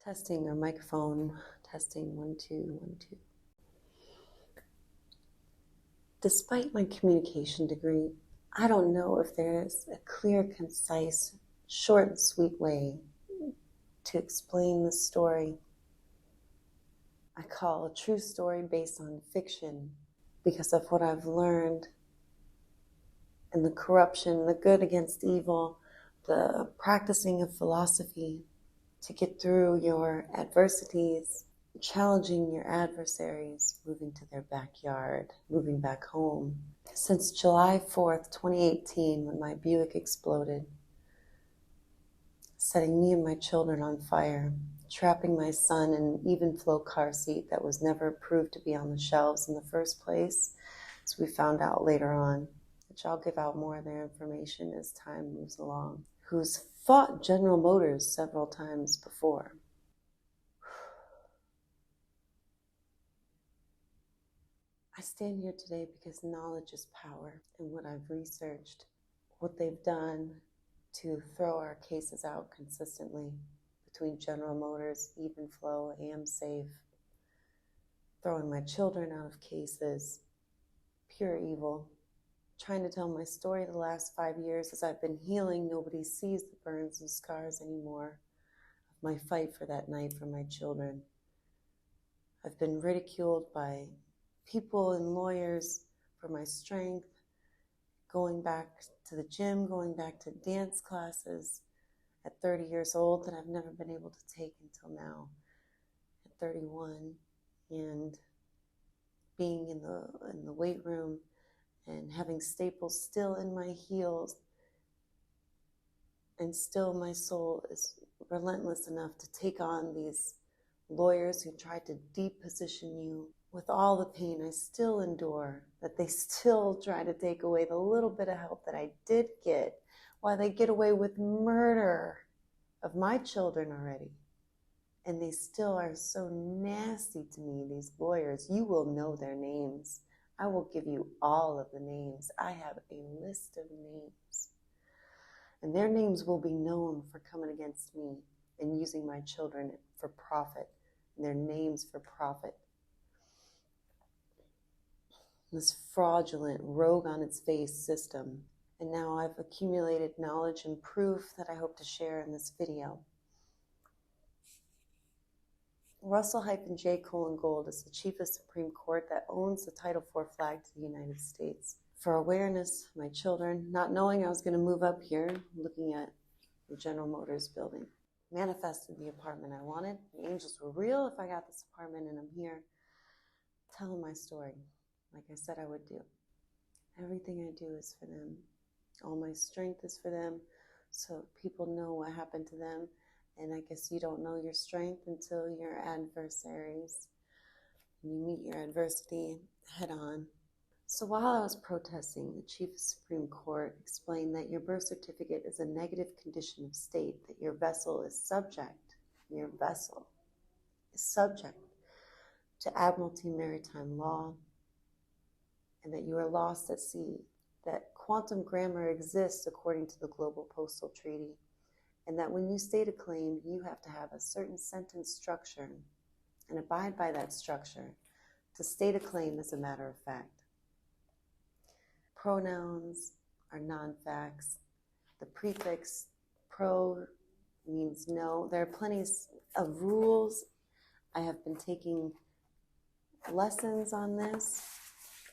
Testing our microphone. Testing 1 2 1 2. Despite my communication degree, I don't know if there's a clear, concise, short and sweet way to explain the story I call a true story based on fiction because of what I've learned and the corruption, the good against evil, the practicing of philosophy to get through your adversities, challenging your adversaries, moving to their backyard, moving back home. Since July 4th, 2018, when my Buick exploded, setting me and my children on fire, trapping my son in an even flow car seat that was never approved to be on the shelves in the first place, as we found out later on, which I'll give out more of their information as time moves along, who's fought General Motors several times before. I stand here today because knowledge is power, and what I've researched, what they've done to throw our cases out consistently between General Motors, Even Flow, AmSafe, throwing my children out of cases, pure evil. Trying to tell my story the last 5 years as I've been healing, nobody sees the burns and scars anymore of my fight for that night for my children. I've been ridiculed by people and lawyers for my strength, going back to the gym, going back to dance classes at 30 years old that I've never been able to take until now at 31, and being in the weight room and having staples still in my heels, and still my soul is relentless enough to take on these lawyers who tried to deposition you. With all the pain I still endure, that they still try to take away the little bit of help that I did get, while they get away with murder of my children already. And they still are so nasty to me, these lawyers. You will know their names. I will give you all of the names. I have a list of names. And their names will be known for coming against me and using my children for profit. And their names for profit. This fraudulent, rogue on its face system. And now I've accumulated knowledge and proof that I hope to share in this video. Russell-J. Gold is the Chief of Supreme Court that owns the Title IV flag to the United States. For awareness, my children, not knowing I was going to move up here, looking at the General Motors building, manifested the apartment I wanted. The angels were real if I got this apartment, and I'm here telling my story, like I said I would do. Everything I do is for them. All my strength is for them, so people know what happened to them. And I guess you don't know your strength until your adversaries. You meet your adversity head on. So while I was protesting, the Chief of Supreme Court explained that your birth certificate is a negative condition of state, that your vessel is subject to Admiralty maritime law, and that you are lost at sea, that quantum grammar exists according to the Global Postal Treaty, and that when you state a claim, you have to have a certain sentence structure and abide by that structure to state a claim as a matter of fact. Pronouns are non-facts. The prefix pro means no. There are plenty of rules. I have been taking lessons on this,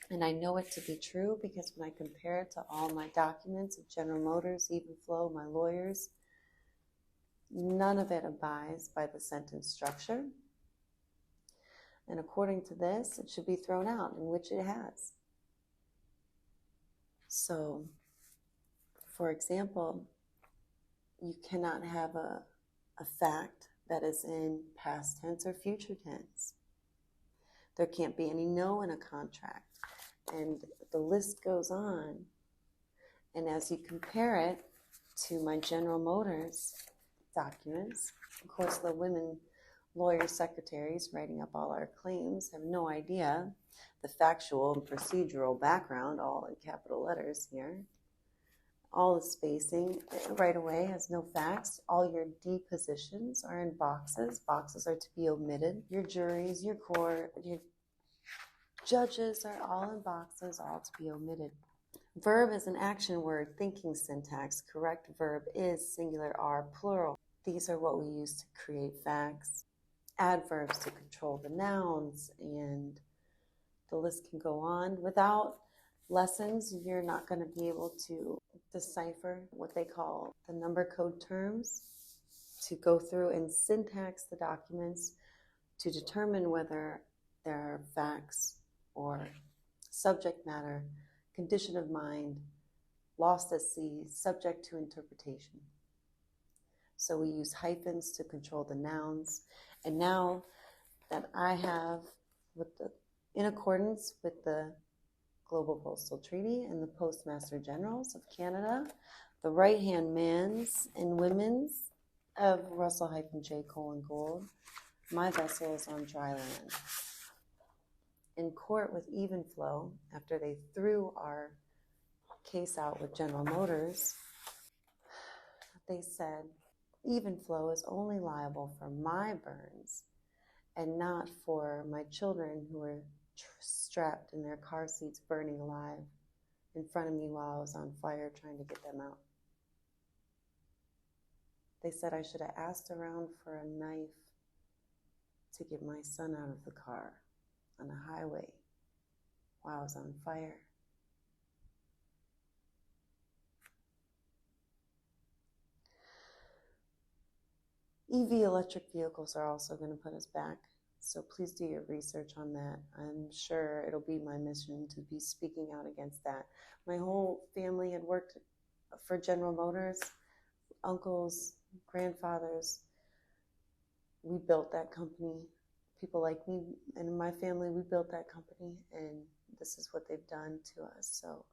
and I know it to be true because when I compare it to all my documents of General Motors, Even Flow, my lawyers, none of it abides by the sentence structure. And according to this, it should be thrown out, in which it has. So, for example, you cannot have a fact that is in past tense or future tense. There can't be any no in a contract. And the list goes on. And as you compare it to my General Motors documents, of course, the women lawyer secretaries writing up all our claims have no idea the factual and procedural background, all in capital letters here, all the spacing right away has no facts. All your depositions are in boxes. Boxes are to be omitted. Your juries, your court, your judges are all in boxes, all to be omitted. Verb is an action word, thinking syntax. Correct verb is singular R, plural. These are what we use to create facts. Adverbs to control the nouns, and the list can go on. Without lessons, you're not going to be able to decipher what they call the number code terms, to go through and syntax the documents to determine whether there are facts or subject matter, condition of mind, lost at sea, subject to interpretation. So we use hyphens to control the nouns. And now that I have, in accordance with the Global Postal Treaty and the Postmaster Generals of Canada, the right-hand man's and women's of Russell-J. Gold, my vessel is on dry land. In court with even flow, after they threw our case out with General Motors, they said even flow is only liable for my burns and not for my children who were strapped in their car seats burning alive in front of me while I was on fire trying to get them out. They said I should have asked around for a knife to get my son out of the car on a highway while I was on fire. EV electric vehicles are also going to put us back, so please do your research on that. I'm sure it'll be my mission to be speaking out against that. My whole family had worked for General Motors, uncles, grandfathers. We built that company. People like me and my family, we built that company, and this is what they've done to us. So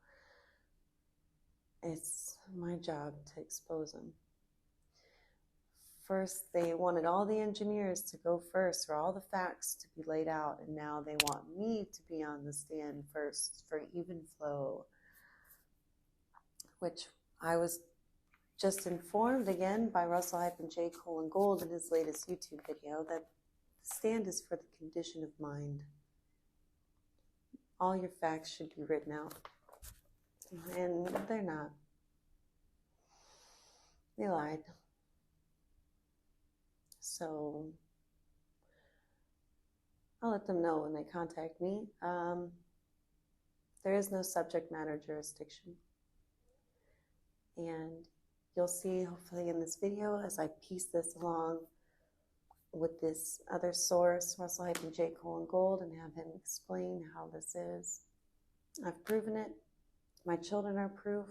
it's my job to expose them. First, they wanted all the engineers to go first for all the facts to be laid out, and now they want me to be on the stand first for even flow, which I was just informed again by Russell-J. Gold in his latest YouTube video that the stand is for the condition of mind. All your facts should be written out, and they're not. They lied. So I'll let them know when they contact me. There is no subject matter jurisdiction. And you'll see, hopefully in this video, as I piece this along with this other source, Russell-J. Gold, and have him explain how this is. I've proven it. My children are proof.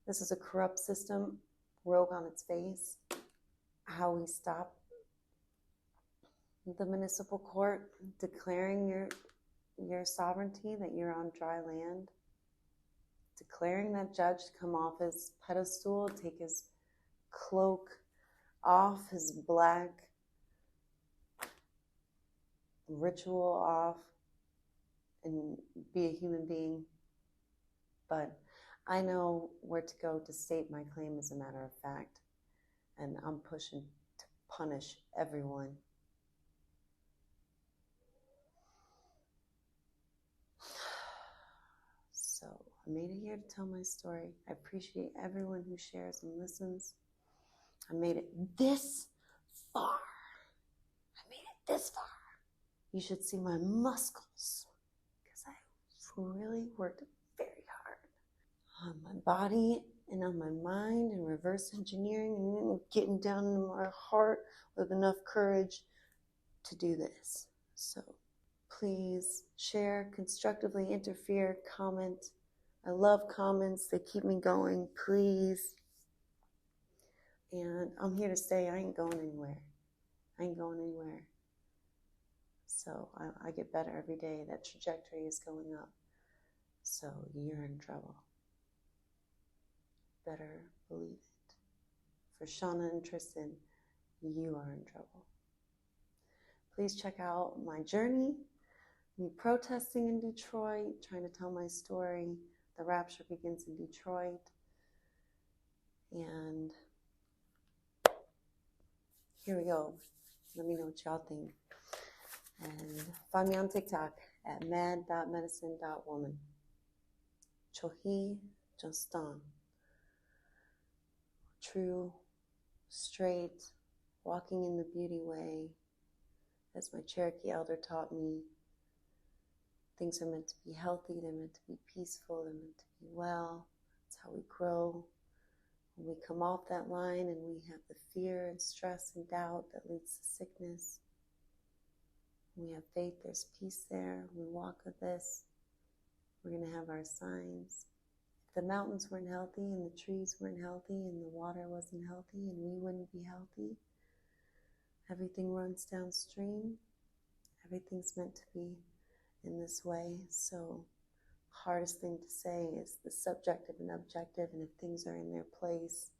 This is a corrupt system, rogue on its face. How we stop the municipal court declaring your sovereignty, that you're on dry land, declaring that judge to come off his pedestal, take his cloak off, his black ritual off, and be a human being. But I know where to go to state my claim as a matter of fact. And I'm pushing to punish everyone. So I made it here to tell my story. I appreciate everyone who shares and listens. I made it this far. I made it this far. You should see my muscles, because I really worked very hard on my body and on my mind, and reverse engineering, and getting down into my heart with enough courage to do this. So please share, constructively interfere, comment. I love comments. They keep me going. Please. And I'm here to stay. I ain't going anywhere. I ain't going anywhere. So I get better every day. That trajectory is going up. So you're in trouble. Better believe it. For Shauna and Tristan, you are in trouble. Please check out my journey, me protesting in Detroit, trying to tell my story. The Rapture begins in Detroit. And here we go. Let me know what y'all think. And find me on TikTok at mad.medicine.woman. Chohi Jonstan. True, straight, walking in the beauty way. As my Cherokee elder taught me, things are meant to be healthy, they're meant to be peaceful, they're meant to be well. That's how we grow. When we come off that line and we have the fear and stress and doubt that leads to sickness, when we have faith, there's peace there. When we walk with this, we're going to have our signs. If the mountains weren't healthy and the trees weren't healthy and the water wasn't healthy and we wouldn't be healthy, everything runs downstream. Everything's meant to be in this way. So hardest thing to say is the subjective and objective, and if things are in their place,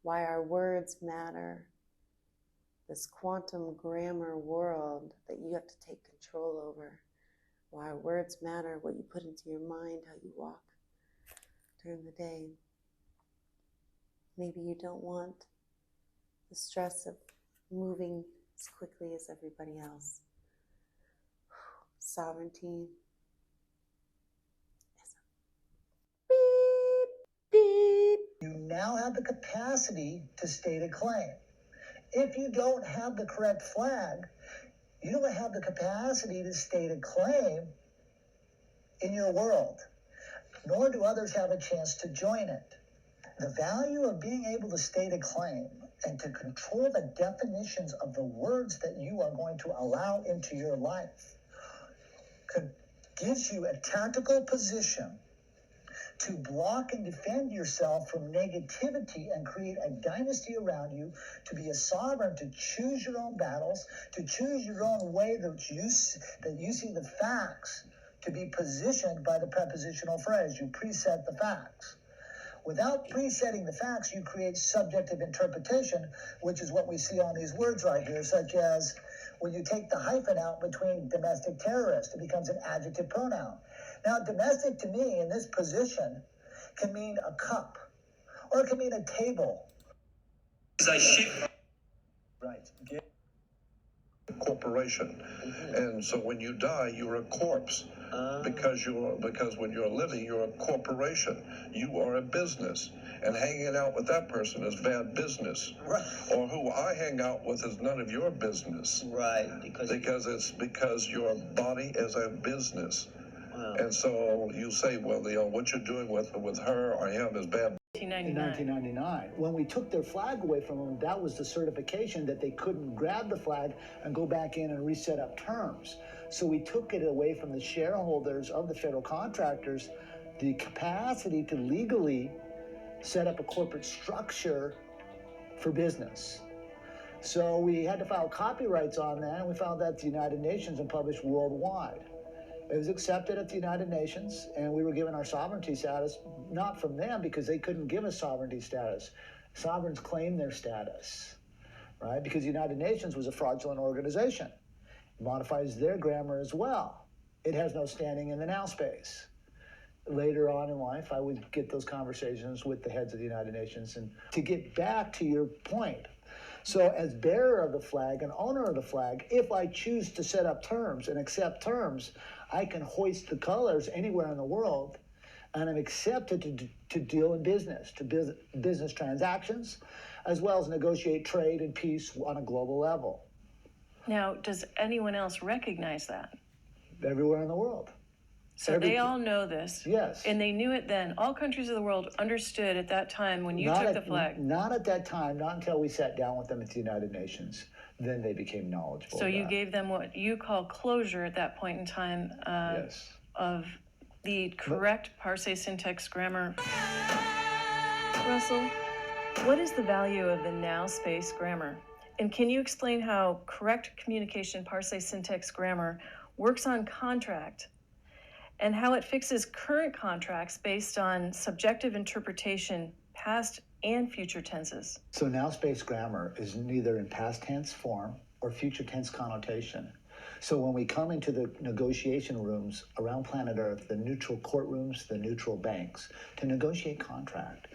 why our words matter. This quantum grammar world that you have to take control over. Why our words matter, what you put into your mind, how you walk during the day. Maybe you don't want the stress of moving as quickly as everybody else. Sovereignty is beep, beep. You now have the capacity to state a claim. If you don't have the correct flag, you don't have the capacity to state a claim in your world, nor do others have a chance to join it. The value of being able to state a claim and to control the definitions of the words that you are going to allow into your life gives you a tactical position to block and defend yourself from negativity and create a dynasty around you, to be a sovereign, to choose your own battles, to choose your own way that you see the facts to be positioned by the prepositional phrase. You preset the facts. Without presetting the facts, you create subjective interpretation, which is what we see on these words right here, such as when you take the hyphen out between domestic terrorist, it becomes an adjective pronoun. Now, domestic to me in this position can mean a cup, or it can mean a table. Right. Corporation. And so when you die, you're a corpse. Because when you're living, you're a corporation. You are a business. And hanging out with that person is bad business. Right. Or who I hang out with is none of your business. Right. Because your body is a business. Wow. And so you say, well, what you're doing with her or him is bad. In 1999, when we took their flag away from them, that was the certification that they couldn't grab the flag and go back in and reset up terms. So we took it away from the shareholders of the federal contractors, the capacity to legally set up a corporate structure for business. So we had to file copyrights on that, and we filed that at the United Nations and published worldwide. It was accepted at the United Nations, and we were given our sovereignty status, not from them because they couldn't give us sovereignty status. Sovereigns claim their status, right? Because the United Nations was a fraudulent organization. It modifies their grammar as well. It has no standing in the now space. Later on in life, I would get those conversations with the heads of the United Nations. And to get back to your point, so as bearer of the flag and owner of the flag, if I choose to set up terms and accept terms, I can hoist the colors anywhere in the world, and I'm accepted to deal in business, to business transactions, as well as negotiate trade and peace on a global level. Now, does anyone else recognize that? Everywhere in the world. So they all know this. Yes. And they knew it then. All countries of the world understood at that time when you took the flag. Not at that time, not until we sat down with them at the United Nations. Then they became knowledgeable. So you gave them what you call closure at that point in time yes. of the correct parse syntax grammar. Russell, what is the value of the now space grammar? And can you explain how correct communication parse syntax grammar works on contract and how it fixes current contracts based on subjective interpretation, past and future tenses? So now space grammar is neither in past tense form or future tense connotation. So when we come into the negotiation rooms around planet Earth, the neutral courtrooms, the neutral banks, to negotiate contract,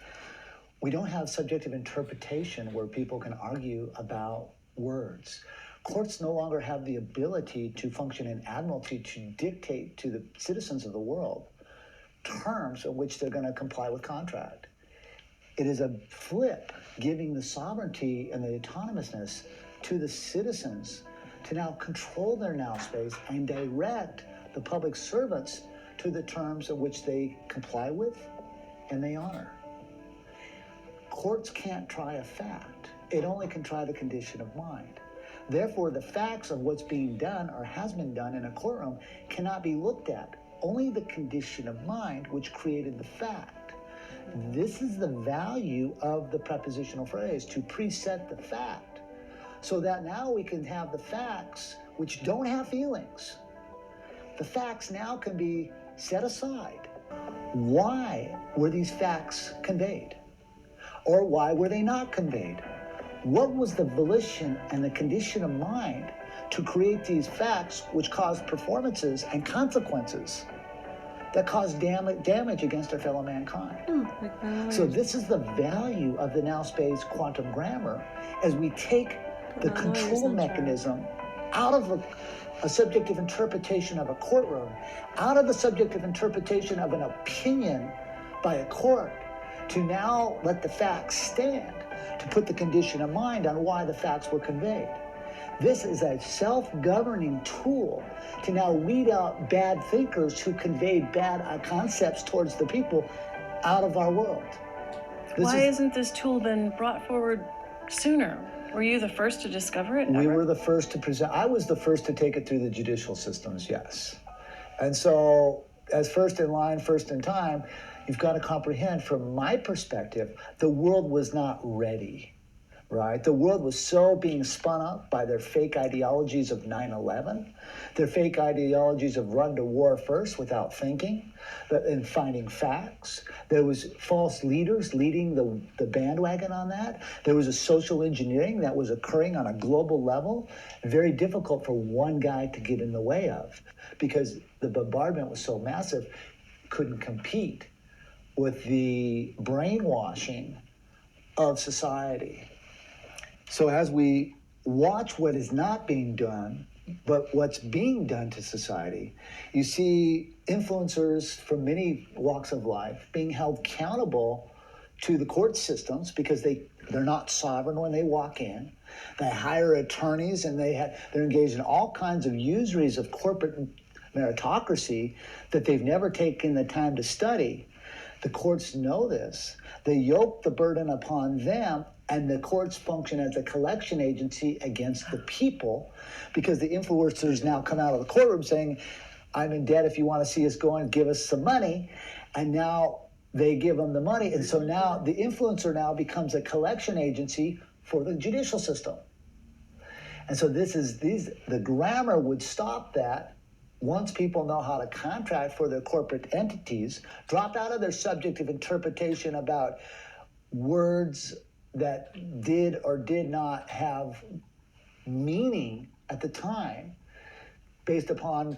We don't have subjective interpretation where people can argue about words. Courts no longer have the ability to function in admiralty to dictate to the citizens of the world terms in which they're going to comply with contract. It is a flip, giving the sovereignty and the autonomousness to the citizens to now control their now space and direct the public servants to the terms in which they comply with and they honor. Courts can't try a fact. It only can try the condition of mind. Therefore, the facts of what's being done or has been done in a courtroom cannot be looked at. Only the condition of mind which created the fact. This is the value of the prepositional phrase, to preset the fact, so that now we can have the facts which don't have feelings. The facts now can be set aside. Why were these facts conveyed? Or why were they not conveyed? What was the volition and the condition of mind to create these facts which caused performances and consequences that caused damage against our fellow mankind? So this is the value of the now space quantum grammar as we take the control mechanism out of a subjective interpretation of a courtroom, out of the subjective interpretation of an opinion by a court, to now let the facts stand, to put the condition of mind on why the facts were conveyed. This is a self-governing tool to now weed out bad thinkers who conveyed bad concepts towards the people out of our world. Why isn't this tool been brought forward sooner? Were you the first to discover it? We were the first to present. I was the first to take it through the judicial systems, yes. And so, as first in line, first in time, you've got to comprehend, from my perspective, the world was not ready, right? The world was so being spun up by their fake ideologies of 9/11, their fake ideologies of run to war first without thinking and finding facts. There was false leaders leading the bandwagon on that. There was a social engineering that was occurring on a global level, very difficult for one guy to get in the way of, because the bombardment was so massive, couldn't compete with the brainwashing of society. So as we watch what is not being done, but what's being done to society, you see influencers from many walks of life being held accountable to the court systems because they're not sovereign when they walk in. They hire attorneys and they're engaged in all kinds of usuries of corporate meritocracy that they've never taken the time to study. The courts know this. They yoke the burden upon them, and the courts function as a collection agency against the people, because the influencers now come out of the courtroom saying, I'm in debt. If you want to see us going, give us some money. And now they give them the money. And so now the influencer now becomes a collection agency for the judicial system. And so the grammar would stop that. Once people know how to contract for their corporate entities, drop out of their subjective interpretation about words that did or did not have meaning at the time based upon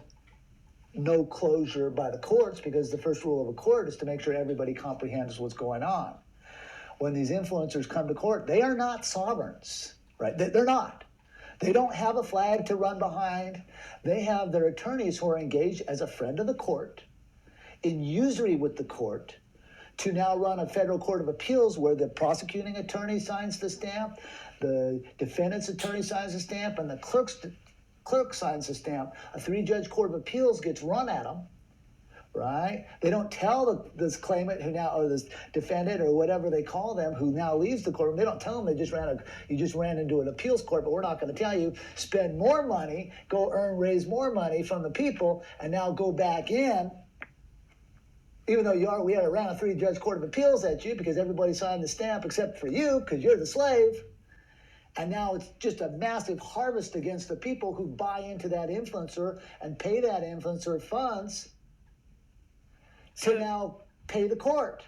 no closure by the courts, because the first rule of a court is to make sure everybody comprehends what's going on. When these influencers come to court, they are not sovereigns, right? They're not. They don't have a flag to run behind. They have their attorneys who are engaged as a friend of the court, in usury with the court, to now run a federal court of appeals where the prosecuting attorney signs the stamp, the defendant's attorney signs the stamp, and the clerk signs the stamp. A 3-judge court of appeals gets run at them, right? They don't tell this claimant who now, or this defendant or whatever they call them, who now leaves the courtroom, they don't tell them you just ran into an appeals court, but we're not going to tell you. Spend more money, raise more money from the people, and now go back in, even though we had ran a 3-judge court of appeals at you because everybody signed the stamp except for you because you're the slave. And now it's just a massive harvest against the people who buy into that influencer and pay that influencer funds to now pay the court.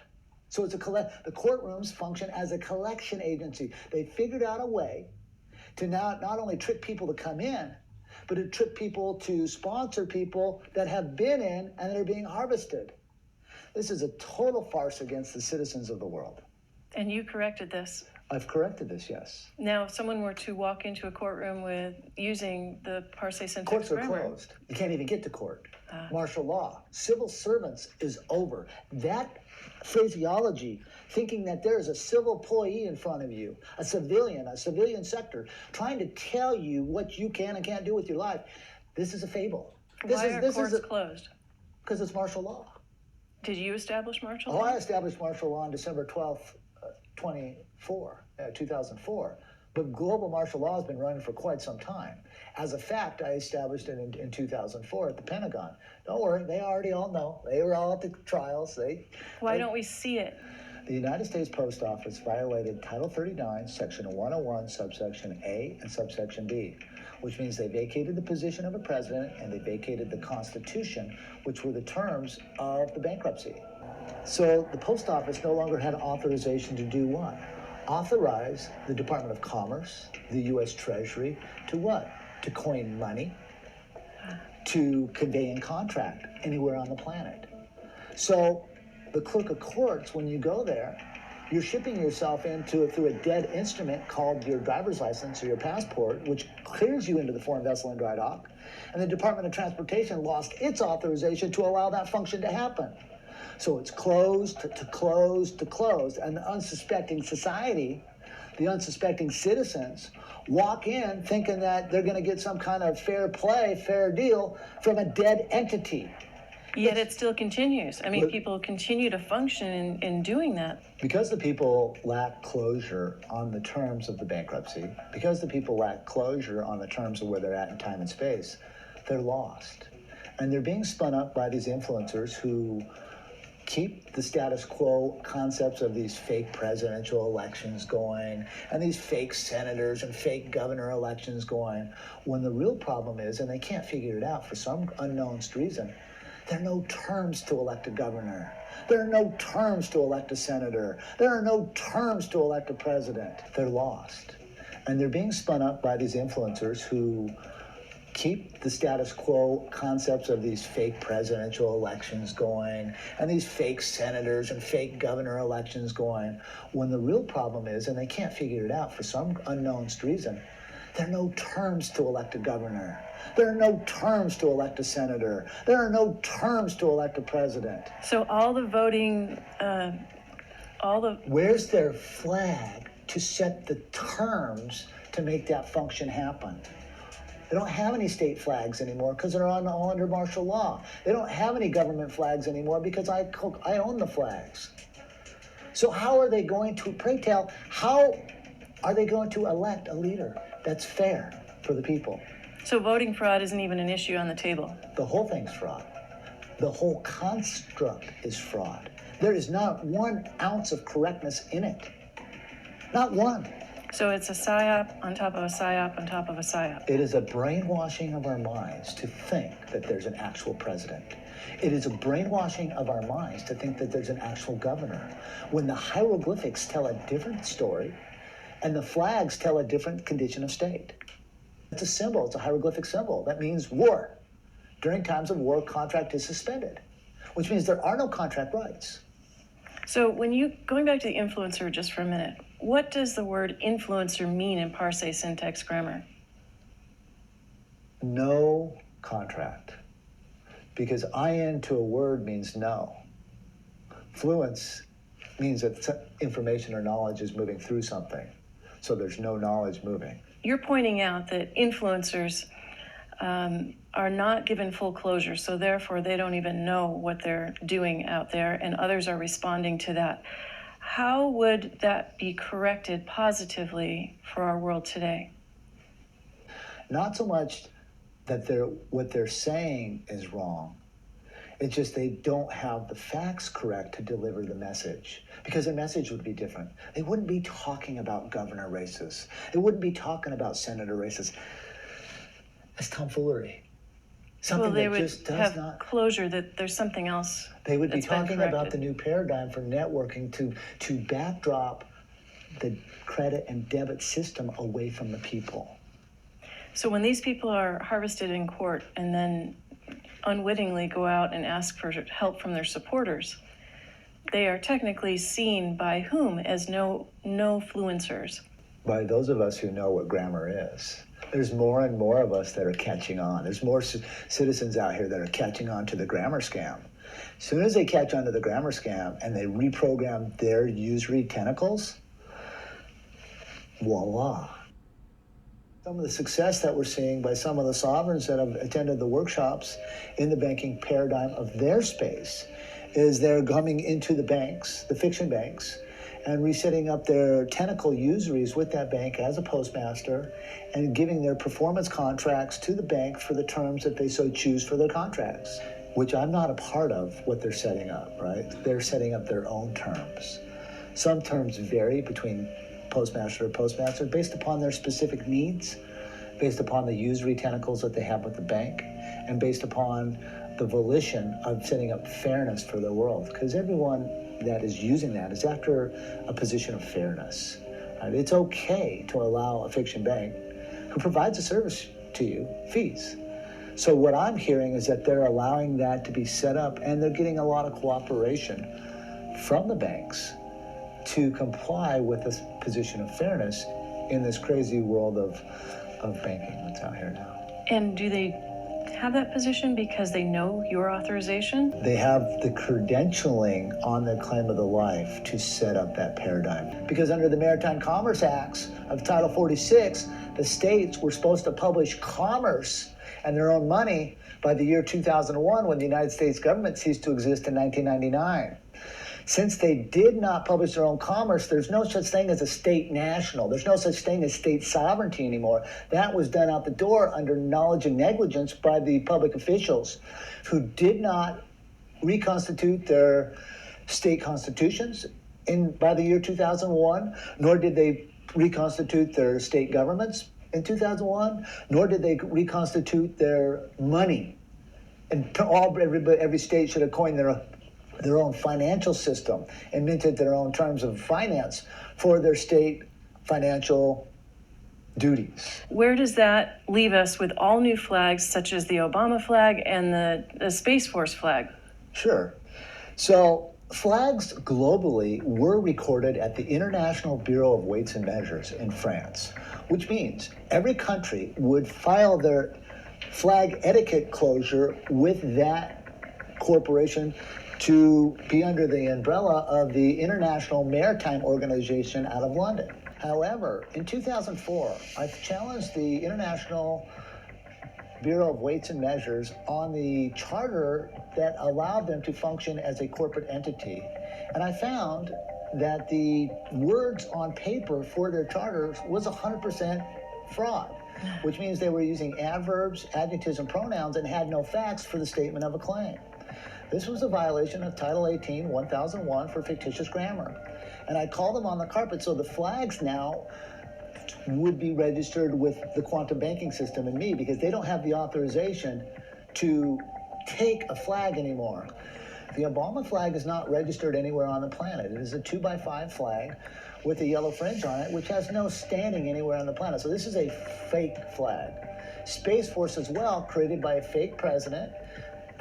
So the courtrooms function as a collection agency. They figured out a way to not only trick people to come in, but to trick people to sponsor people that have been in and that are being harvested. This is a total farce against the citizens of the world. And you corrected this. I've corrected this, yes. Now, if someone were to walk into a courtroom with using the parse syntax Courts are grammar, closed. You can't even get to court. Martial law. Civil servants is over. That phraseology, thinking that there is a civil employee in front of you, a civilian sector, trying to tell you what you can and can't do with your life, this is a fable. Why are courts closed? Because it's martial law. Did you establish martial law? law? I established martial law on December 12th, 2004. But global martial law has been running for quite some time. As a fact, I established it in 2004 at the Pentagon. Don't worry, they already all know. They were all at the trials. Why don't we see it? The United States Post Office violated Title 39, Section 101, subsection A and subsection B, which means they vacated the position of a president and they vacated the Constitution, which were the terms of the bankruptcy. So the Post Office no longer had authorization to do what? Authorize the Department of Commerce, the U.S. Treasury, to what? To coin money, to convey and contract anywhere on the planet. So the clerk of courts, when you go there, you're shipping yourself through a dead instrument called your driver's license or your passport, which clears you into the foreign vessel in dry dock. And the Department of Transportation lost its authorization to allow that function to happen. So it's closed to closed to closed. And the unsuspecting society, the unsuspecting citizens, walk in thinking that they're going to get some kind of fair play, fair deal from a dead entity. Yet it still continues. I mean, people continue to function in doing that. Because the people lack closure on the terms of the bankruptcy, because the people lack closure on the terms of where they're at in time and space, they're lost. And they're being spun up by these influencers who keep the status quo concepts of these fake presidential elections going and these fake senators and fake governor elections going, when the real problem is, and they can't figure it out for some unknown reason, there are no terms to elect a governor. There are no terms to elect a senator. There are no terms to elect a president. They're lost. And they're being spun up by these influencers who keep the status quo concepts of these fake presidential elections going and these fake senators and fake governor elections going, when the real problem is, and they can't figure it out for some unknown reason, there are no terms to elect a governor. There are no terms to elect a senator. There are no terms to elect a president. So all the voting, Where's their flag to set the terms to make that function happen? They don't have any state flags anymore because they're all under martial law. They don't have any government flags anymore because I own the flags. So how are they going to, pray tell, how are they going to elect a leader that's fair for the people? So voting fraud isn't even an issue on the table. The whole thing's fraud. The whole construct is fraud. There is not 1 ounce of correctness in it. Not one. So it's a psyop on top of a psyop on top of a psyop. It is a brainwashing of our minds to think that there's an actual president. It is a brainwashing of our minds to think that there's an actual governor, when the hieroglyphics tell a different story and the flags tell a different condition of state. It's a symbol, it's a hieroglyphic symbol. That means war. During times of war, contract is suspended, which means there are no contract rights. So going back to the influencer just for a minute, what does the word influencer mean in parse syntax grammar? No contract. Because IN to a word means no. Fluence means that information or knowledge is moving through something. So there's no knowledge moving. You're pointing out that influencers are not given full closure, so therefore they don't even know what they're doing out there, and others are responding to that. How would that be corrected positively for our world today? Not so much that what they're saying is wrong. It's just they don't have the facts correct to deliver the message, because the message would be different. They wouldn't be talking about governor races. They wouldn't be talking about senator races. That's tomfoolery. Something they that would just does have not closure that there's something else. They would be that's been talking about corrected. the new paradigm for networking to backdrop the credit and debit system away from the people. So when these people are harvested in court and then unwittingly go out and ask for help from their supporters, they are technically seen by whom as no fluencers? By those of us who know what grammar is. There's more and more of us that are catching on. There's more citizens out here that are catching on to the grammar scam. As soon as they catch on to the grammar scam and they reprogram their usury tentacles, voila. Some of the success that we're seeing by some of the sovereigns that have attended the workshops in the banking paradigm of their space is they're coming into the banks, the fiction banks, and resetting up their tentacle usuries with that bank as a postmaster and giving their performance contracts to the bank for the terms that they so choose for their contracts, which I'm not a part of what they're setting up, right? They're setting up their own terms. Some terms vary between postmaster to postmaster based upon their specific needs, based upon the usury tentacles that they have with the bank, and based upon the volition of setting up fairness for the world. Because everyone that is using that is after a position of fairness. Right? It's okay to allow a fiction bank who provides a service to you fees. So what I'm hearing is that they're allowing that to be set up, and they're getting a lot of cooperation from the banks to comply with this position of fairness in this crazy world of banking that's out here now. And do they have that position because they know your authorization? They have the credentialing on the claim of the life to set up that paradigm. Because under the Maritime Commerce Acts of Title 46, the states were supposed to publish commerce and their own money by the year 2001, when the United States government ceased to exist in 1999. Since they did not publish their own commerce, there's no such thing as a state national. There's no such thing as state sovereignty anymore. That was done out the door under knowledge and negligence by the public officials who did not reconstitute their state constitutions by the year 2001, nor did they reconstitute their state governments in 2001, nor did they reconstitute their money. And every state should have coined their own financial system and minted their own terms of finance for their state financial duties. Where does that leave us with all new flags such as the Obama flag and the Space Force flag? Sure. So flags globally were recorded at the International Bureau of Weights and Measures in France, which means every country would file their flag etiquette closure with that corporation to be under the umbrella of the International Maritime Organization out of London. However, in 2004, I challenged the International Bureau of Weights and Measures on the charter that allowed them to function as a corporate entity. And I found that the words on paper for their charters was 100% fraud, which means they were using adverbs, adjectives, and pronouns and had no facts for the statement of a claim. This was a violation of Title 18, 1001 for fictitious grammar. And I called them on the carpet, so the flags now would be registered with the quantum banking system and me, because they don't have the authorization to take a flag anymore. The Obama flag is not registered anywhere on the planet. It is a 2x5 flag with a yellow fringe on it, which has no standing anywhere on the planet. So this is a fake flag. Space Force as well, created by a fake president,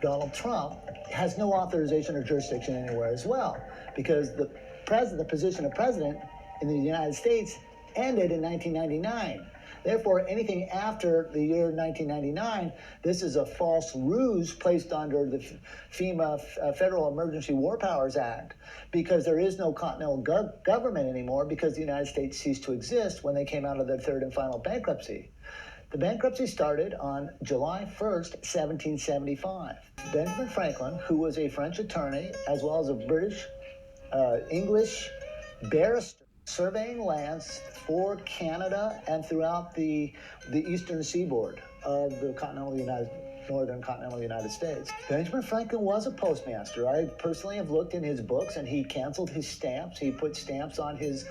Donald Trump, has no authorization or jurisdiction anywhere as well, because the position of president in the United States ended in 1999. Therefore, anything after the year 1999, this is a false ruse placed under the FEMA, Federal Emergency War Powers Act, because there is no continental government anymore, because the United States ceased to exist when they came out of their third and final bankruptcy. The bankruptcy started on July 1st, 1775. Benjamin Franklin, who was a French attorney as well as a British, English barrister, surveying lands for Canada and throughout the eastern seaboard of the northern continental United States. Benjamin Franklin was a postmaster. I personally have looked in his books, and he canceled his stamps. He put stamps on his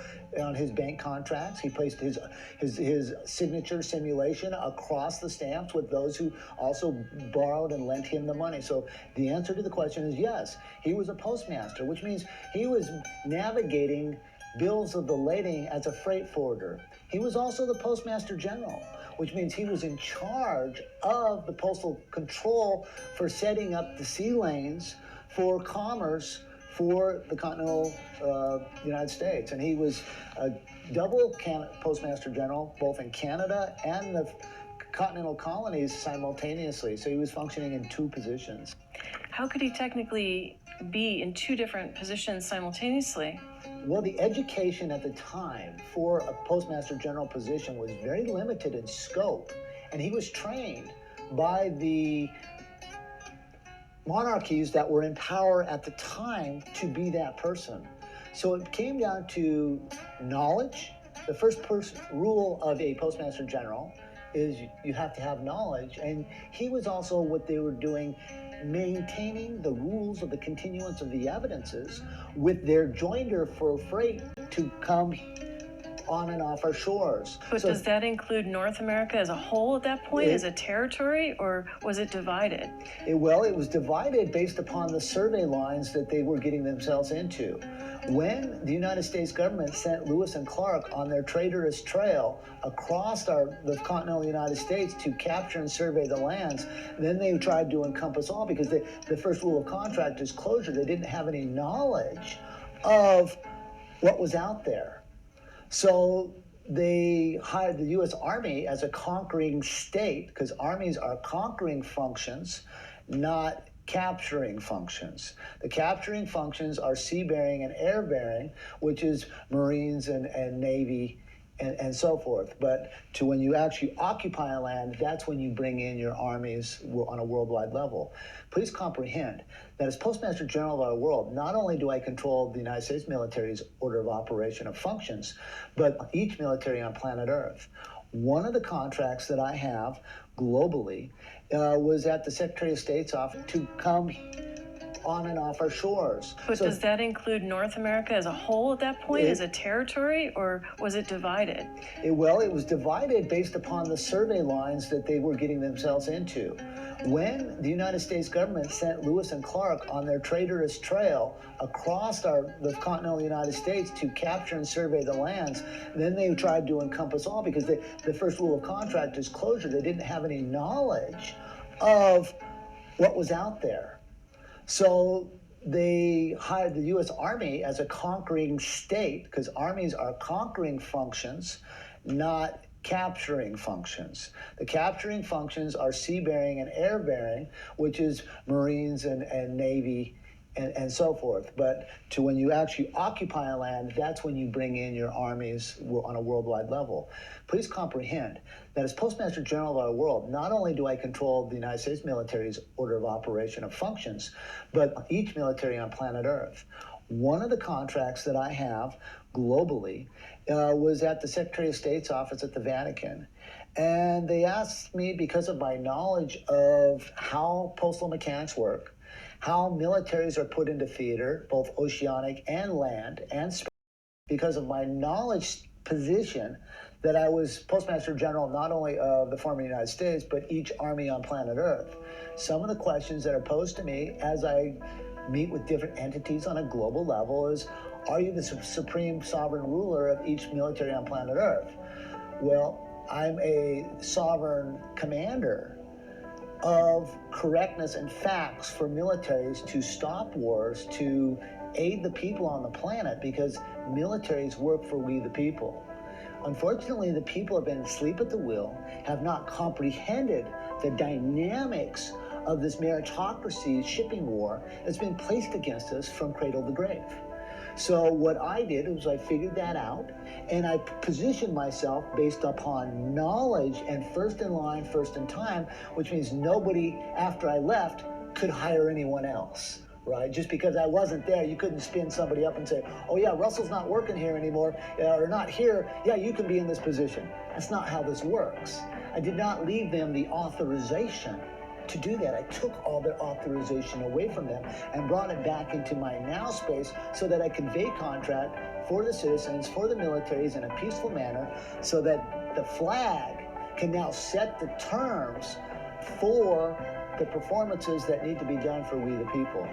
bank contracts. He placed his signature simulation across the stamps with those who also borrowed and lent him the money. So the answer to the question is yes, he was a postmaster, which means he was navigating bills of the lading as a freight forwarder. He was also the Postmaster General, which means he was in charge of the postal control for setting up the sea lanes for commerce for the continental United States. And he was a double Postmaster General, both in Canada and the continental colonies simultaneously. So he was functioning in two positions. How could he technically be in two different positions simultaneously? Well, the education at the time for a Postmaster General position was very limited in scope, and he was trained by the monarchies that were in power at the time to be that person. So it came down to knowledge. The first rule of a Postmaster General is you have to have knowledge, and he was also what they were doing, maintaining the rules of the continuance of the evidences with their joinder for freight to come on and off our shores. But does that include North America as a whole at that point, as a territory, or was it divided? Well, it was divided based upon the survey lines that they were getting themselves into. When the United States government sent Lewis and Clark on their traitorous trail across the continental United States to capture and survey the lands, then they tried to encompass all, because the first rule of contract is closure. They didn't have any knowledge of what was out there. So they hired the U.S. Army as a conquering state, because armies are conquering functions, not capturing functions. The capturing functions are sea-bearing and air-bearing, which is Marines and Navy and so forth. But when you actually occupy a land, that's when you bring in your armies on a worldwide level. Please comprehend that as Postmaster General of our world, not only do I control the United States military's order of operation of functions, but each military on planet Earth. One of the contracts that I have globally was at the Secretary of State's office to come on and off our shores. But does that include North America as a whole at that point, as a territory, or was it divided? Well, it was divided based upon the survey lines that they were getting themselves into. When the United States government sent Lewis and Clark on their traitorous trail across the continental United States to capture and survey the lands, then they tried to encompass all, because the first rule of contract is closure. They didn't have any knowledge of what was out there. So they hired the U.S. Army as a conquering state, because armies are conquering functions, not capturing functions. The capturing functions are sea-bearing and air-bearing, which is Marines and Navy and so forth. But when you actually occupy a land, that's when you bring in your armies on a worldwide level. Please comprehend that as Postmaster General of our world, not only do I control the United States military's order of operation of functions, but each military on planet Earth. One of the contracts that I have globally was at the Secretary of State's office at the Vatican. And they asked me, because of my knowledge of how postal mechanics work, how militaries are put into theater, both oceanic and land and space, because of my knowledge position that I was Postmaster General not only of the former United States, but each army on planet Earth. Some of the questions that are posed to me as I meet with different entities on a global level is, are you the supreme sovereign ruler of each military on planet Earth? Well, I'm a sovereign commander of correctness and facts for militaries to stop wars, to aid the people on the planet, because militaries work for we the people. Unfortunately, the people have been asleep at the wheel, have not comprehended the dynamics of this meritocracy shipping war that's been placed against us from cradle to grave. So what I did was I figured that out, and I positioned myself based upon knowledge and first in line, first in time, which means nobody after I left could hire anyone else, right? Just because I wasn't there, you couldn't spin somebody up and say, oh yeah, Russell's not working here anymore, or not here, yeah, you can be in this position. That's not how this works. I did not leave them the authorization to do that. I took all their authorization away from them and brought it back into my now space so that I convey contract for the citizens, for the militaries in a peaceful manner, so that the flag can now set the terms for the performances that need to be done for we the people.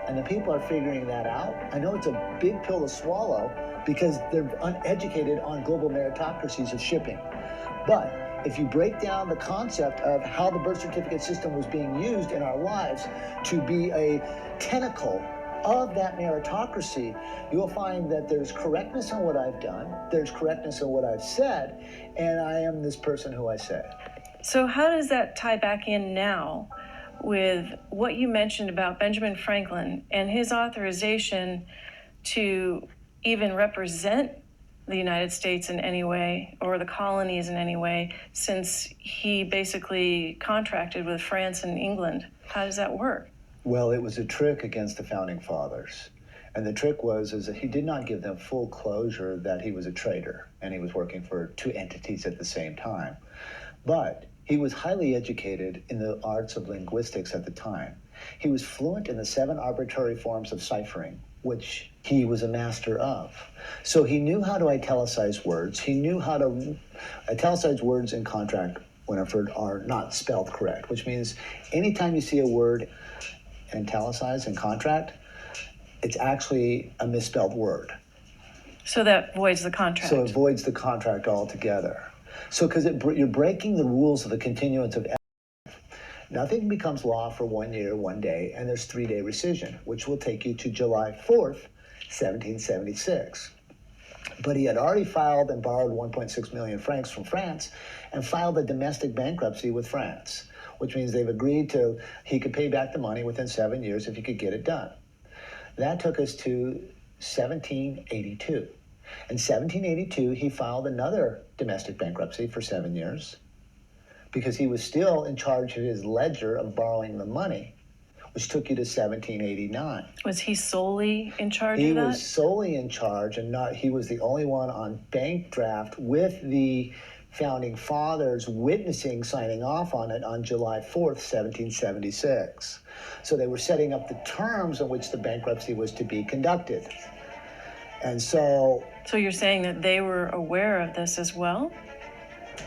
And the people are figuring that out. I know it's a big pill to swallow because they're uneducated on global meritocracies of shipping. But if you break down the concept of how the birth certificate system was being used in our lives to be a tentacle of that meritocracy, you'll find that there's correctness in what I've done, there's correctness in what I've said, and I am this person who I say. So how does that tie back in now with what you mentioned about Benjamin Franklin and his authorization to even represent the United States in any way, or the colonies in any way, since he basically contracted with France and England? How does that work? Well, it was a trick against the founding fathers. And the trick is that he did not give them full closure that he was a traitor and he was working for two entities at the same time. But he was highly educated in the arts of linguistics at the time. He was fluent in the 7 arbitrary forms of ciphering, which he was a master of. So he knew how to italicize words. He knew how to italicize words in contract when are not spelled correct, which means anytime you see a word italicized in contract, it's actually a misspelled word. So that voids the contract. So it voids the contract altogether. So because you're breaking the rules of the continuance of nothing becomes law for 1 year, 1 day, and there's 3-day rescission, which will take you to July 4th, 1776. But he had already filed and borrowed 1.6 million francs from France and filed a domestic bankruptcy with France, which means they've agreed he could pay back the money within 7 years if he could get it done. That took us to 1782. In 1782, he filed another domestic bankruptcy for 7 years because he was still in charge of his ledger of borrowing the money, which took you to 1789. Was he solely in charge of that? He was solely in charge, and he was the only one on bank draft with the founding fathers witnessing signing off on it on July 4th, 1776. So they were setting up the terms in which the bankruptcy was to be conducted. And so... So you're saying that they were aware of this as well?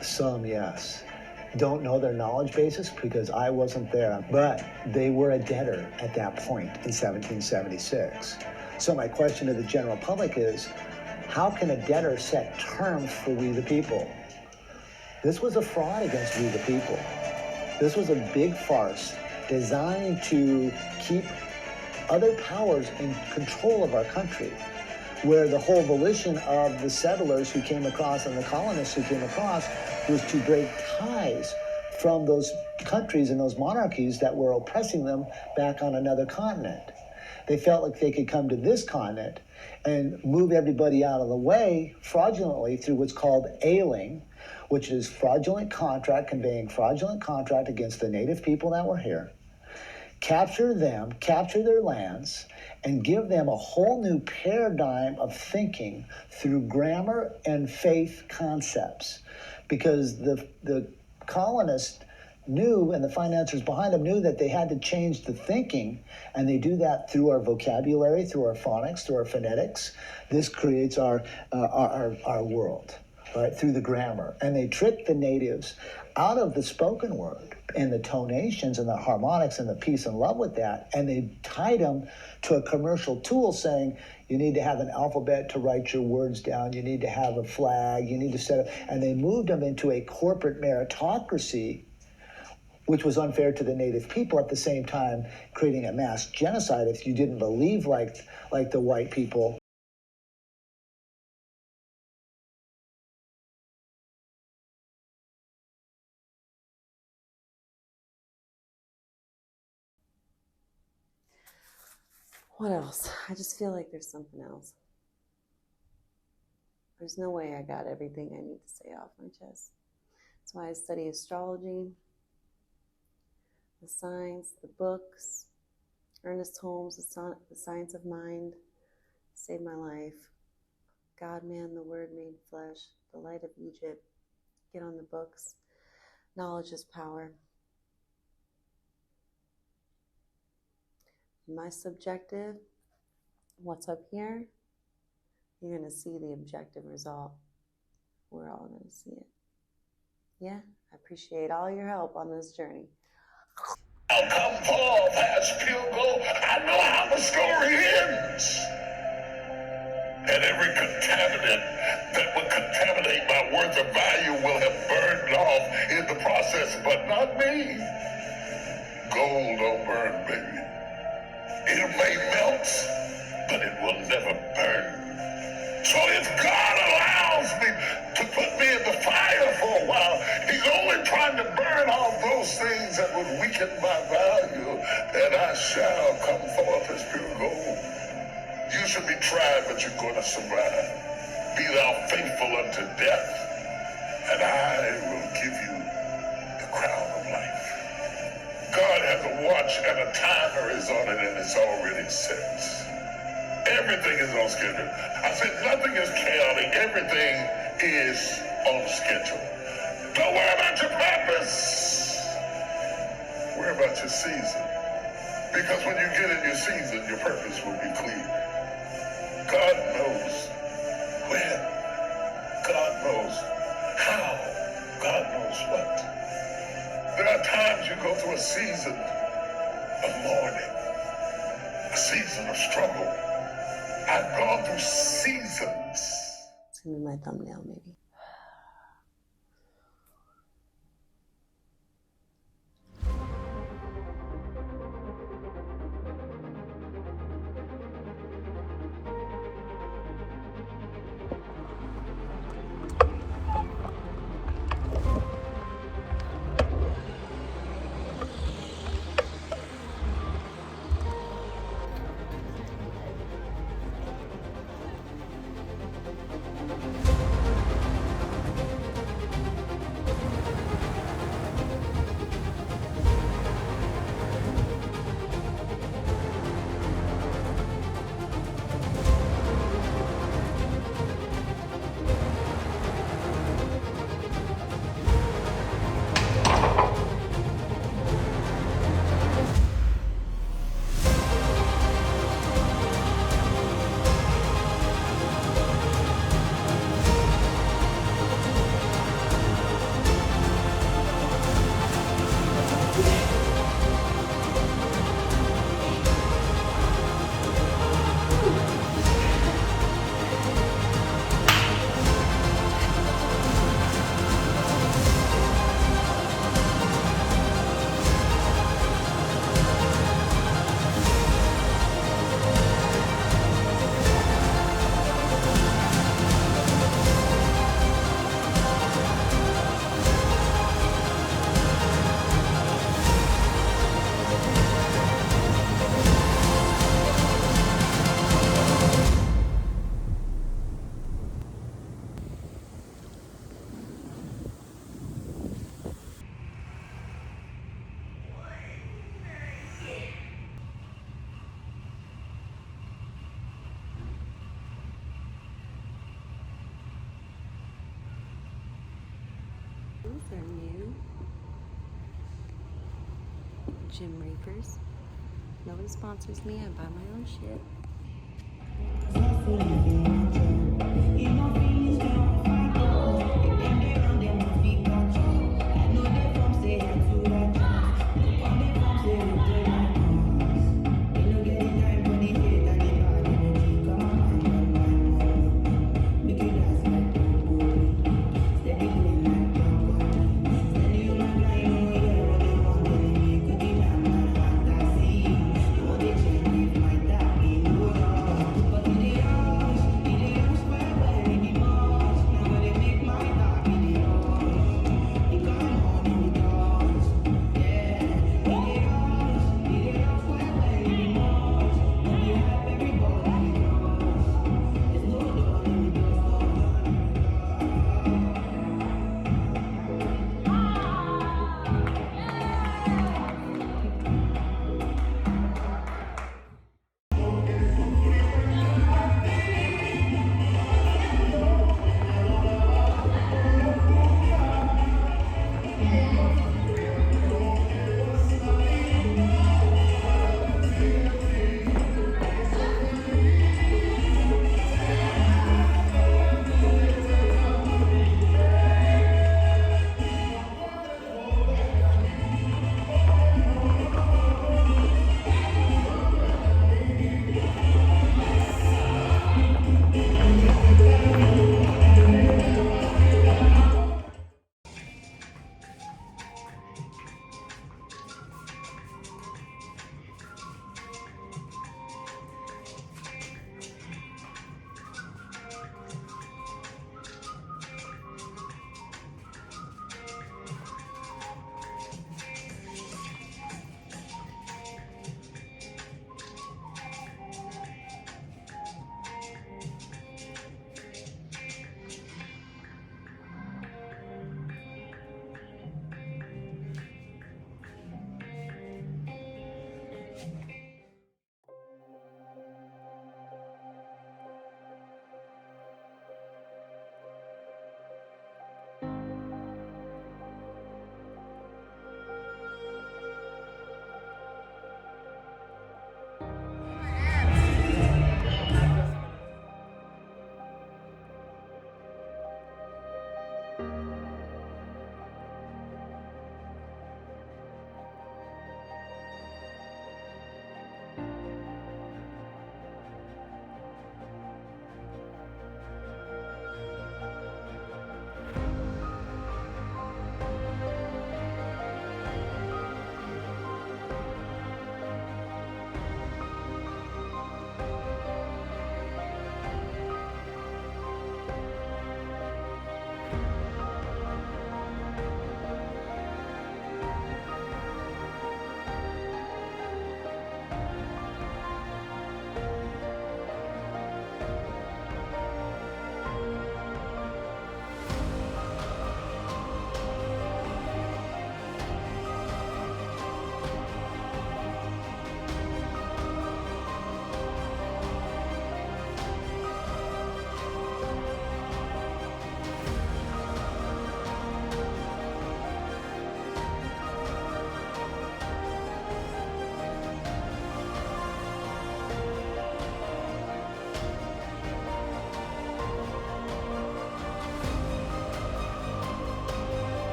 Some, yes. Don't know their knowledge basis because I wasn't there, but they were a debtor at that point in 1776. So my question to the general public is, how can a debtor set terms for we the people? This was a fraud against we the people. This was a big farce designed to keep other powers in control of our country, where the whole volition of the settlers who came across and the colonists who came across was to break ties from those countries and those monarchies that were oppressing them back on another continent. They felt like they could come to this continent and move everybody out of the way fraudulently through what's called ailing, which is fraudulent contract, conveying fraudulent contract against the native people that were here, capture them, capture their lands, and give them a whole new paradigm of thinking through grammar and faith concepts. Because the colonists knew, and the financiers behind them knew, that they had to change the thinking, and they do that through our vocabulary, through our phonics, through our phonetics. This creates our world, right, through the grammar. And they trick the natives out of the spoken word and the tonations and the harmonics and the peace and love with that, and they tied them to a commercial tool saying, you need to have an alphabet to write your words down, you need to have a flag, you need to set up, and they moved them into a corporate meritocracy, which was unfair to the native people, at the same time creating a mass genocide if you didn't believe like the white people. What else? I just feel like there's something else. There's no way I got everything I need to say off my chest. That's why I study astrology, the signs, the books, Ernest Holmes, The Science of Mind, saved my life. God, Man, the Word Made Flesh, The Light of Egypt. Get on the books. Knowledge is power. My subjective, what's up here, you're going to see the objective result. We're all going to see it. Yeah, I appreciate all your help on this journey. How come Paul past Pugel? I know how the story ends. And every contaminant that would contaminate my worth of value will have burned off in the process, but not me. Gold don't burn, baby. It may melt, but it will never burn. So if God allows me to put me in the fire for a while, he's only trying to burn off those things that would weaken my value, and I shall come forth as pure gold. You should be tried, but you're going to survive. Be thou faithful unto death, and I will give you the crown of life. God has a watch and a timer is on it, and it's already set. Everything is on schedule. I said nothing is chaotic. Everything is on schedule. Don't worry about your purpose. Worry about your season. Because when you get in your season, your purpose will be clear. God knows when. God knows how. God knows what. There are times you go through a season of mourning, a season of struggle. I've gone through seasons. It's gonna be my thumbnail, maybe. These are new. Gym Reapers. Nobody sponsors me, I buy my own shit.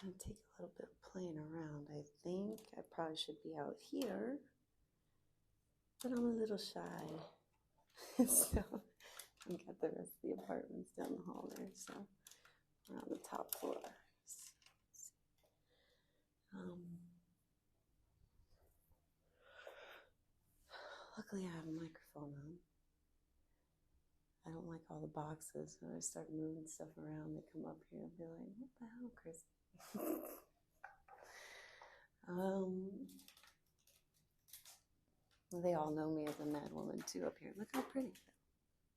gonna take a little bit of playing around. I think I probably should be out here, but I'm a little shy. So I got the rest of the apartments down the hall there, so we're on the top floor. Luckily I have a microphone on. I don't like all the boxes. When I start moving stuff around, they come up here and be like, what the hell, Chris? They all know me as a mad woman too up here. Look how pretty.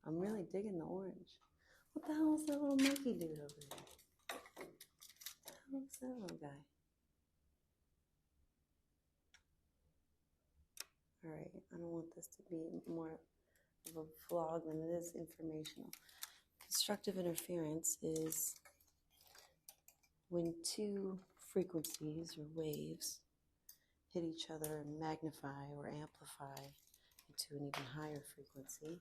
I'm really digging the orange. What the hell is that little monkey dude over there? What the hell is that little guy? All right, I don't want this to be more of a vlog than it is informational. Constructive interference is when two frequencies or waves hit each other and magnify or amplify into an even higher frequency.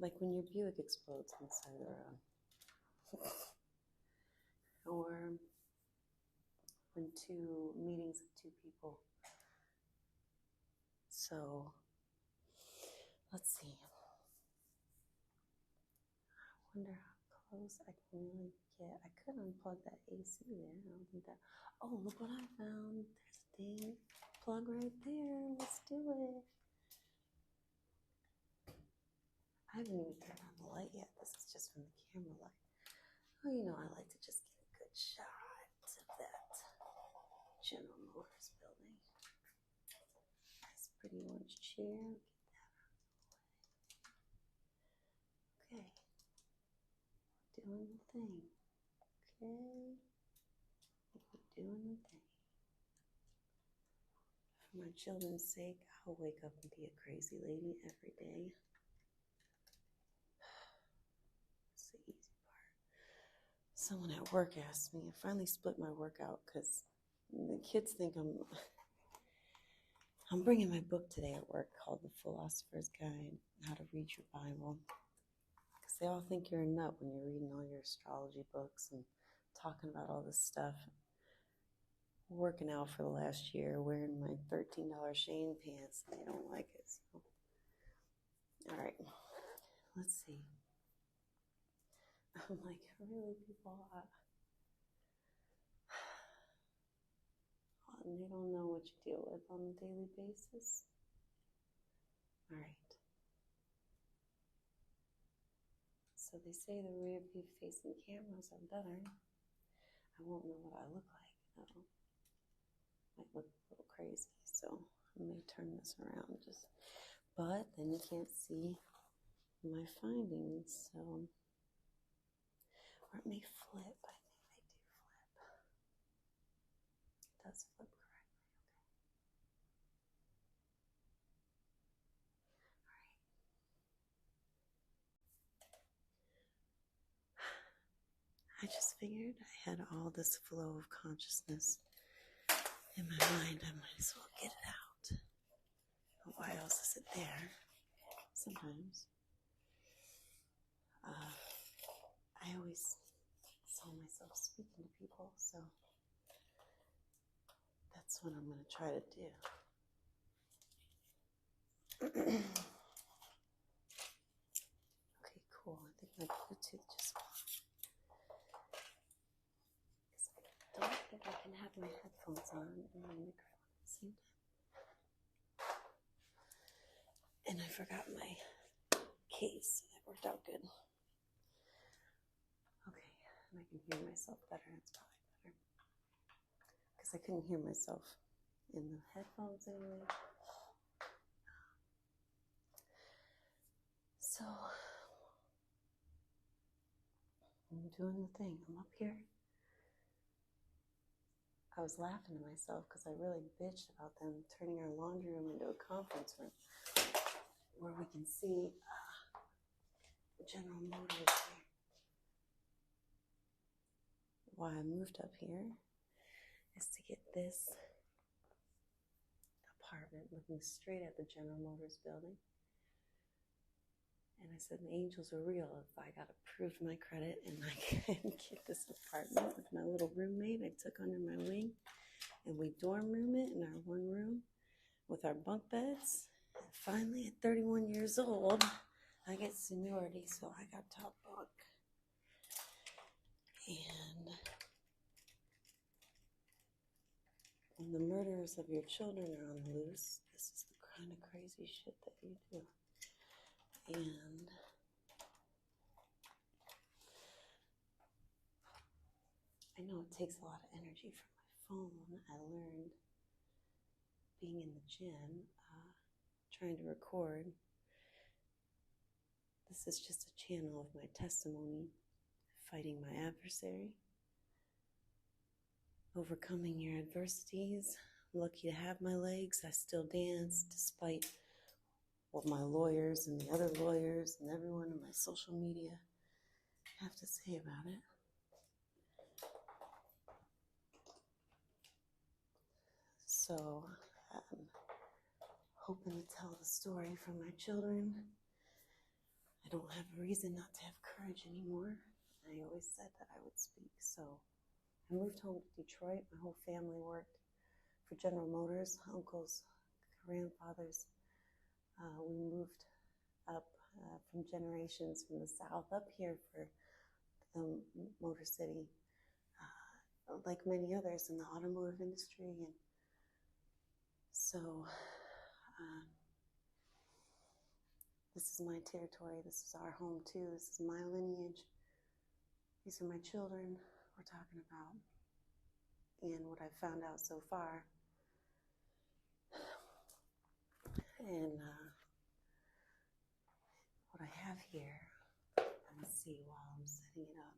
Like when your Buick explodes inside the road. Or when two meetings of two people. So, let's see. I wonder how close I can really get. I could unplug that AC there. I don't think that. Oh, look what I found. There's a dang plug right there. Let's do it. I haven't even turned on the light yet. This is just from the camera light. Oh, you know, I like to just get a good shot of that General Motors building. Nice pretty orange chair. Get that out of the way. Okay. Doing the thing. Okay. We're doing the thing. For my children's sake, I'll wake up and be a crazy lady every day. That's the easy part. Someone at work asked me, I finally split my workout because the kids think I'm bringing my book today at work called The Philosopher's Guide, How to Read Your Bible. Because they all think you're a nut when you're reading all your astrology books and talking about all this stuff. Working out for the last year, wearing my $13 Shane pants, and they don't like it. So. All right, let's see. I'm like, really, people? They don't know what you deal with on a daily basis. All right. So they say the rear view facing cameras are better. I won't know what I look like, though. Might look a little crazy, so I may turn this around just. But then you can't see my findings, so. Or it may flip. I think they do flip. It does flip correctly. Okay. All right. I just figured I had all this flow of consciousness in my mind. I might as well get it out. Why else is it there? Sometimes. I always saw myself speaking to people, so that's what I'm going to try to do. Okay, cool. I think my Bluetooth just went. I don't think I can have my headphones on and my microphone at the same time. And I forgot my case. That worked out good. Okay, and I can hear myself better. It's probably better. Because I couldn't hear myself in the headphones anyway. So, I'm doing the thing. I'm up here. I was laughing to myself because I really bitched about them turning our laundry room into a conference room where we can see General Motors here. Why I moved up here is to get this apartment looking straight at the General Motors building. And I said, the angels are real. If I got approved my credit and I can get this apartment with my little roommate I took under my wing, and we dorm room it in our one room with our bunk beds. And finally, at 31 years old, I get seniority, so I got top bunk. And when the murderers of your children are on the loose, this is the kind of crazy shit that you do. And I know it takes a lot of energy from my phone. I learned being in the gym, trying to record. This is just a channel of my testimony, fighting my adversary, overcoming your adversities. I'm lucky to have my legs. I still dance despite what my lawyers and the other lawyers and everyone in my social media have to say about it. So I'm hoping to tell the story for my children. I don't have a reason not to have courage anymore. I always said that I would speak. So I moved home to Detroit. My whole family worked for General Motors, uncles, grandfathers. We moved up from generations from the South up here for the Motor City, like many others in the automotive industry. And so this is my territory. This is our home too. This is my lineage. These are my children we're talking about. And what I've found out so far. And what I have here, let's see while I'm setting it up.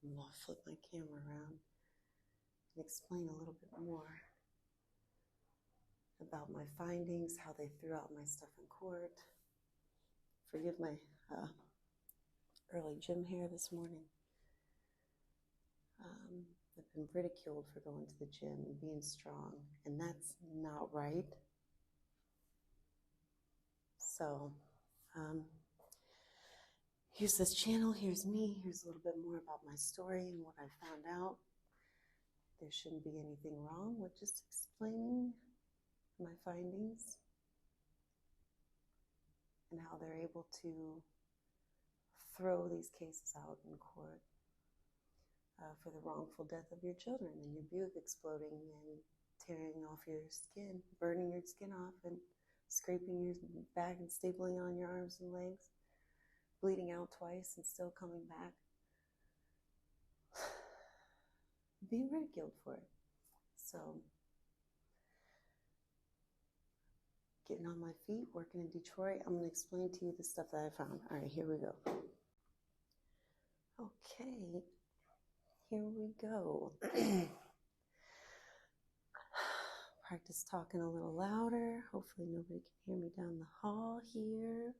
I'm going to flip my camera around and explain a little bit more about my findings, how they threw out my stuff in court. Forgive my early gym hair this morning. I've been ridiculed for going to the gym and being strong, and that's not right. So, here's this channel, here's me, here's a little bit more about my story and what I found out. There shouldn't be anything wrong with just explaining my findings and how they're able to throw these cases out in court for the wrongful death of your children and your Buick exploding and tearing off your skin, burning your skin off and scraping your back and stapling on your arms and legs, bleeding out twice and still coming back. Being ridiculed for it. So, getting on my feet, working in Detroit, I'm going to explain to you the stuff that I found. All right, here we go. Okay, here we go. Practice talking a little louder. Hopefully nobody can hear me down the hall here.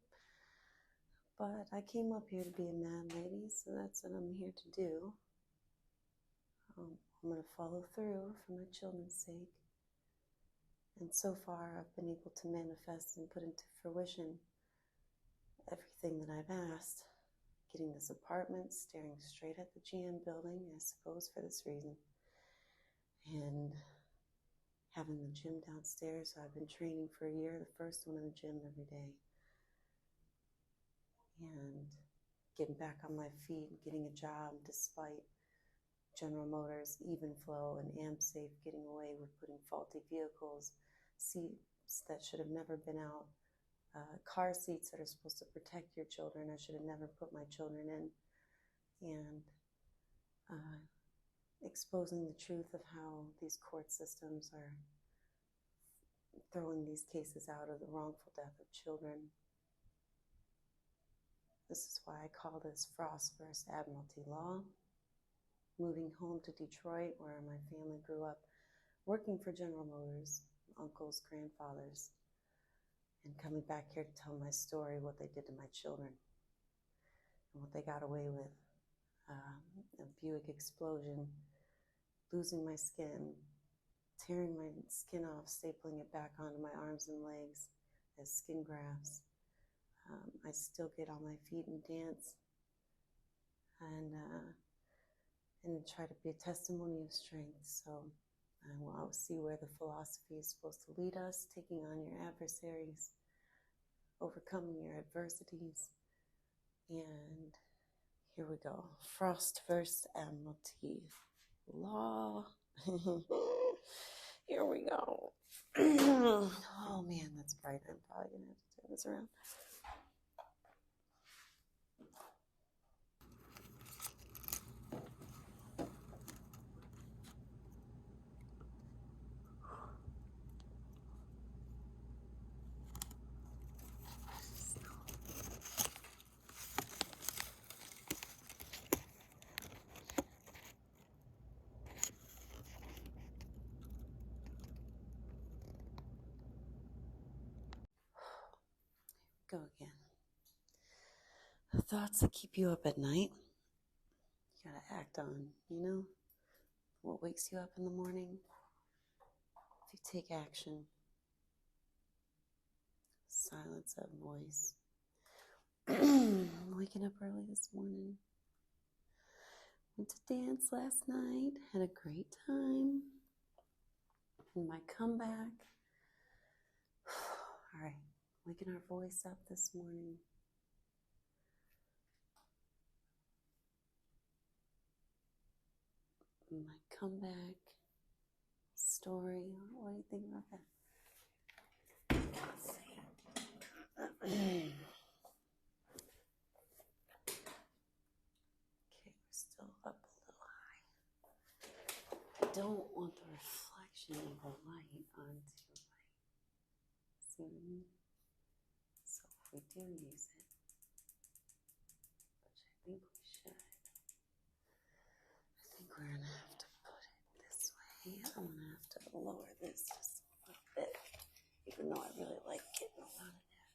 But I came up here to be a mad lady, so that's what I'm here to do. I'm going to follow through for my children's sake. And so far, I've been able to manifest and put into fruition everything that I've asked. Getting this apartment, staring straight at the GM building, I suppose for this reason. And having the gym downstairs. So I've been training for a year, the first one in the gym every day. And getting back on my feet, getting a job despite General Motors, Even Flow, and AmSafe getting away with putting faulty vehicles, seats that should have never been out, car seats that are supposed to protect your children. I should have never put my children in. And exposing the truth of how these court systems are throwing these cases out of the wrongful death of children. This is why I call this Frost versus Admiralty law. Moving home to Detroit, where my family grew up, working for General Motors, uncles, grandfathers, and coming back here to tell my story, what they did to my children, and what they got away with. A Buick explosion, losing my skin, tearing my skin off, stapling it back onto my arms and legs as skin grafts, I still get on my feet and dance and try to be a testimony of strength. So we'll see where the philosophy is supposed to lead us, taking on your adversaries, overcoming your adversities. And here we go. Frost versus Admiralty Law. Here we go. Oh man, that's bright. I'm probably going to have to turn this around. Go again. The thoughts that keep you up at night, you gotta act on, what wakes you up in the morning. If you take action, silence that voice. Waking up early this morning. Went to dance last night, had a great time. And my comeback. All right, waking our voice up this morning. My comeback story. What do you think about that? Let's see. Okay, we're still up a little high. I don't want the reflection of the light onto my scene. So if we do use it, which I think we should, I think we're gonna have to put it this way. I'm gonna have to lower this just a little bit, even though I really like getting a lot of that.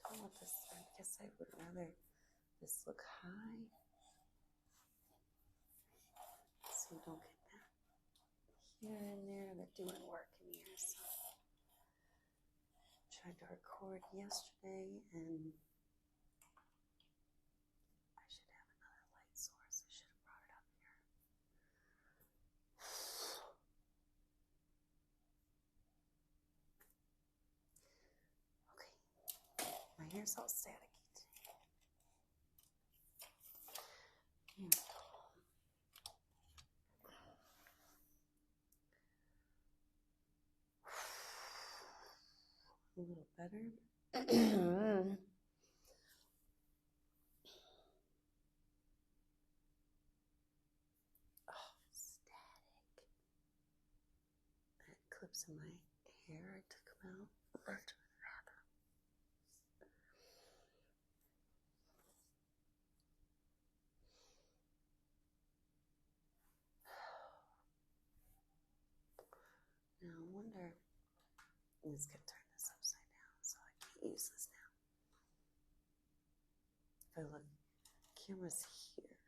I don't want this, I guess I would rather this look high, so you don't get that here and there. They're doing work in here, so tried to record yesterday, and I should have another light source. I should have brought it up here. Okay, my hair's all staticky today. Here we go. A little better. Oh, static. I had clips in my hair. I took them out. Left them in the bathroom. Now I wonder. I'm just gonna turn this upside down, so I can't use this now. If I look, camera's here.